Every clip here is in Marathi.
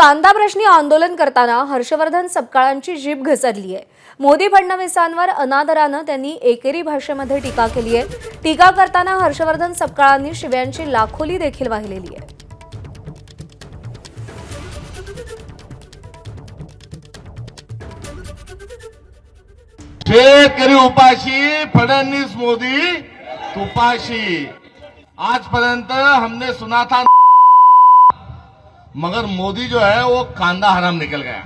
कांदा प्रश्नी आंदोलन करताना हर्षवर्धन सपकाळांची जीभ घसरली आहे। मोदी फडणवीसांवर अनादरानं त्यांनी एकेरी भाषेमध्ये टीका केली आहे। टीका करताना हर्षवर्धन सपकाळांनी शिव्यांची लाखोली देखील वाहिलेली आहे। शेतकरी उपाशी, फडणवीस मोदी तुपाशी। आजपर्यंत हमने सुना था, मगर मोदी जो है वो कांदा हराम निकल गया।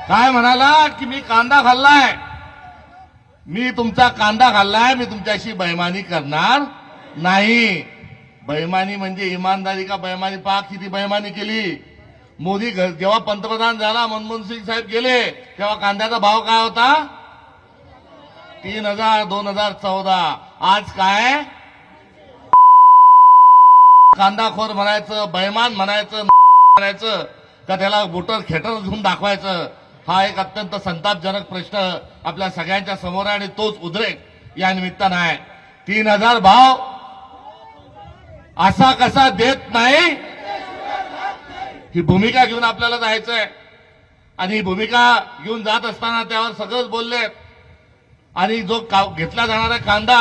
काय म्हणाला की मी कांदा खाल्लाय, मी तुमचा कांदा खाल्लाय, मी तुमच्याशी बेईमानी करणार नाही। बेईमानी म्हणजे इमानदारी का बेईमानी? पहा किती बेईमानी केली। मोदी जेव्हा पंतप्रधान झाला, मनमोहन सिंग साहेब गेले, तेव्हा कांद्याचा भाव काय होता? 3000 2014। आज काय? कांदाखोर म्हणायचं, बेईमान म्हणायचं का त्याला बोटर खेटर घेऊन दाखवायचं? हा एक अत्यंत संतापजनक प्रश्न आपल्या सगळ्यांच्या समोर आहे आणि तोच उद्रेक या निमित्तानं आहे। 3000 भाव असा कसा देत नाही, ही भूमिका घेऊन आपल्याला जायचंय। आणि ही भूमिका घेऊन जात असताना त्यावर सगळंच बोलले। आणि जो घेतला जाणारा कांदा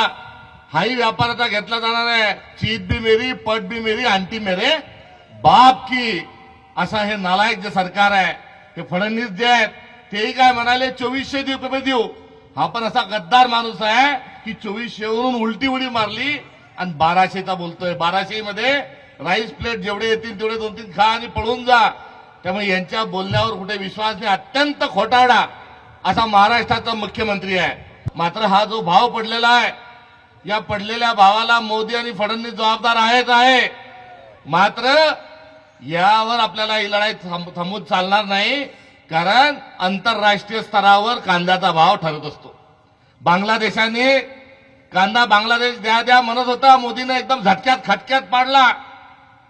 हाही व्यापाराचा घेतला जाणार आहे। चीज भी मेरी, पट भी मेरी, आंटी मेरे बाप की, असा हे नालायक जे सरकार आहे, ते फडणवीस जे आहेत तेही काय म्हणाले 2400 रुपये देऊ। हा पण असा गद्दार माणूस आहे की 2400 वरून उलटी उडी मारली आणि 1200चा बोलतोय। 1200 मध्ये राईस प्लेट जेवढे येतील तेवढे 2-3 खा आणि पळून जा। त्यामुळे यांच्या बोलण्यावर कुठे विश्वास नाही। अत्यंत खोटारडा असा महाराष्ट्राचा मुख्यमंत्री आहे। मात्र हा जो भाव पडलेला आहे, या पडलेल्या भावाला मोदी आणि फडणवीस जबाबदार आहेच आहे। मात्र यावर आपल्याला ही लढाई थांबून चालणार नाही, कारण आंतरराष्ट्रीय स्तरावर कांद्याचा भाव ठरत असतो। बांगलादेशाने कांदा बांगलादेश द्या म्हणत होता, मोदीने एकदम झटक्यात खटक्यात पाडला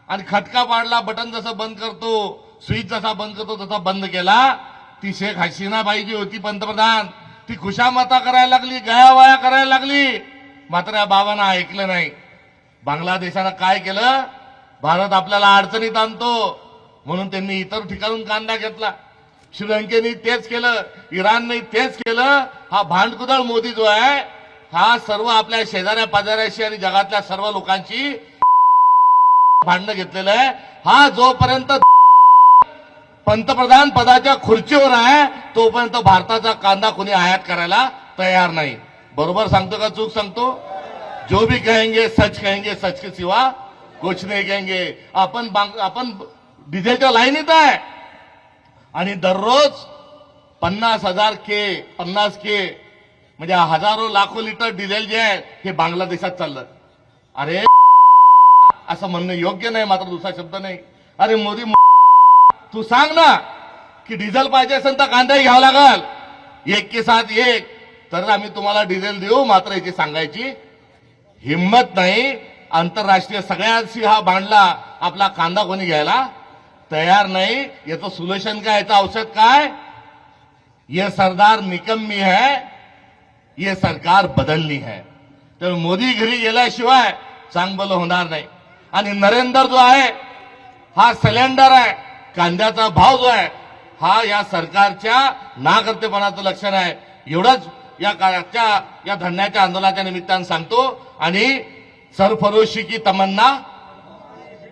आणि खटका पाडला। बटन जसं बंद करतो, स्विच जसा बंद करतो तसा बंद केला। ती शेख हसीना बाई जी होती पंतप्रधान, ती खुशामता करायला लागली, गयावया करायला लागली। मात्र या बाबांना ऐकलं नाही। बांगलादेशानं काय केलं? भारत आपल्याला अडचणीत आणतो म्हणून त्यांनी इतर ठिकाणून कांदा घेतला। श्रीलंकेने तेच केलं, इराणने तेच केलं। हा भांडकुदळ मोदी जो आहे, हा सर्व आपल्या शेजाऱ्या पाजाऱ्याशी आणि जगातल्या सर्व लोकांची भांडणं घेतलेलं आहे। हा जोपर्यंत पंतप्रधान पदाच्या खुर्चीवर आहे, तोपर्यंत भारताचा कांदा कोणी आयात करायला तयार नाही। बरोबर सांगतो का चूक सांगतो? जो भी कहेंगे सच कहेंगे, सच के सिवा कुछ नहीं कहेंगे। आपण डिझेलच्या लाईनीत आहे आणि दररोज 50 के म्हणजे हजारो लाखो लिटर डिझेल जे आहे हे बांगलादेशात चाललं। अरे असं म्हणणं योग्य नाही, मात्र दुसरा शब्द नाही। अरे मोदी, तू सांग ना की डिझेल पाहिजे असेल तर कांदाही घ्यावा लागल, एक के साथ एक, तर आम्ही तुम्हाला डिझेल देऊ। मात्र याची सांगायची हिंमत नाही। आंतरराष्ट्रीय सगळ्यांशी हा भांडला, आपला कांदा कोणी घ्यायला तयार नाही। याचं सोल्युशन काय, याचं औषध काय? ये सरदार निकम्मी है, ये सरकार बदलनी है। तर मोदी घरी गेल्याशिवाय चांगलं होणार नाही। आणि नरेंद्र जो आहे हा सिलेंडर आहे, कांद्याचा भाव जो आहे हा या सरकारच्या नाकर्तेपणाचं लक्षण आहे। एवढंच या धरण्याच्या आंदोलनाच्या निमित्तानं सांगतो। आणि सरफरोशी की तमन्ना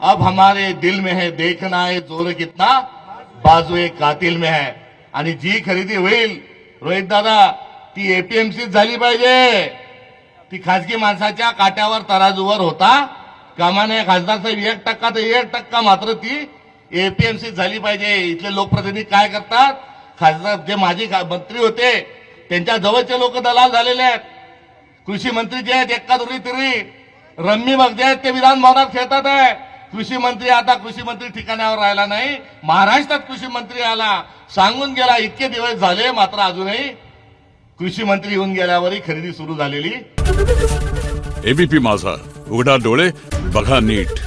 अब हमारे दिल में है, देखना है जोर कितना बाजुए कातिल में है। आणि जी खरेदी होईल रोहित दादा, ती एपीएमसी झाली पाहिजे। ती खासगी माणसाच्या काट्यावर तराजूवर होता कामा नये। खासदार साहेब 1% तर 1% मात्र ती एपीएमसी झाली पाहिजे। इथले लोकप्रतिनिधी काय करतात? खासदार जे माजी मंत्री होते त्यांच्या जवळचे लोक दलाल झालेले आहेत। कृषी मंत्री जे आहेत एक्का दुरी तिरी रम्मी बघ जे आहेत ते विधान भवनात खेळतात आहे। कृषी मंत्री आता कृषी मंत्री ठिकाणावर राहिला नाही, महाराष्ट्रात कृषी मंत्री आला, सांगून गेला इतके दिवस झाले, मात्र अजूनही कृषी मंत्री येऊन गेल्यावरही खरेदी सुरू झालेली। एबीपी माझा, उघडा डोळे बघा नीट।